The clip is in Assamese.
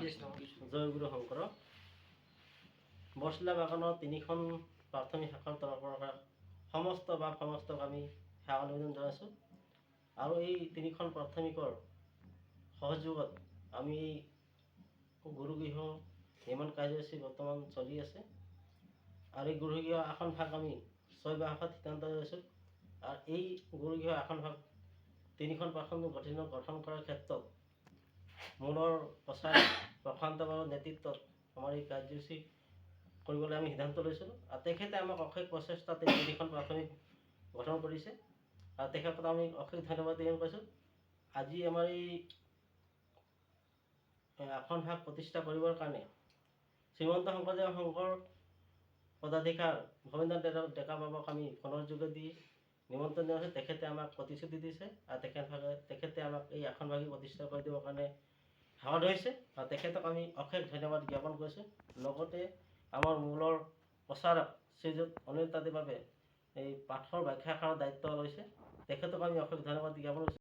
জয়গুৰু শংকৰ বৰচিলা বাগানৰ 3খন প্ৰাথমিক শাখাৰ তৰফৰ পৰা সমস্তক আমি সেৱা নিবেদন জনাইছোঁ। আৰু এই 3খন প্ৰাথমিকৰ সহযোগত আমি গুৰুগৃহ নিৰ্মাণ কাৰ্যসূচী বৰ্তমান চলি আছে। আৰু এই গুৰুগৃহ আসন ভাগ আমি 6 ভাগত সিদ্ধান্ত লৈছোঁ। আৰু এই গুৰুগৃহ আসন ভাগ 3খন প্ৰাথমিক গঠন কৰাৰ ক্ষেত্ৰত মূলৰ প্ৰচাৰ প্ৰশান্ত বাবুৰ নেতৃত্বত আমাৰ এই কাৰ্যসূচী কৰিবলৈ আমি সিদ্ধান্ত লৈছোঁ। আৰু তেখেতে আমাক অশেষ প্ৰচেষ্টাতে 3খন প্ৰাথমিক গঠন কৰিছে। আৰু তেখেতক আমি অশেষ ধন্যবাদ জ্ঞাপন কৰিছোঁ। আজি আমাৰ এই আসন ভাগ প্ৰতিষ্ঠা কৰিবৰ কাৰণে শ্ৰীমন্ত শংকৰদেৱ সংঘৰ পদাধিকাৰ ভবেন্দ্ৰ ডেকা বাবুক আমি ফোনৰ যোগেদি নিমন্ত্ৰণ জনাইছোঁ। তেখেতে আমাক প্ৰতিশ্ৰুতি দিছে আৰু তেখেতে আমাক এই আসন ভাগি প্ৰতিষ্ঠা কৰি দিবৰ কাৰণে সেৱা ধৰিছে। আৰু তেখেতক আমি অশেষ ধন্যবাদ জ্ঞাপন কৰিছোঁ। লগতে আমাৰ মূলৰ প্ৰচাৰক শ্ৰীযুত অনিল তাঁতীবাবে এই পাঠৰ ব্যাখ্যাৰ দায়িত্ব লৈছে। তেখেতক আমি অশেষ ধন্যবাদ জ্ঞাপন কৰিছোঁ।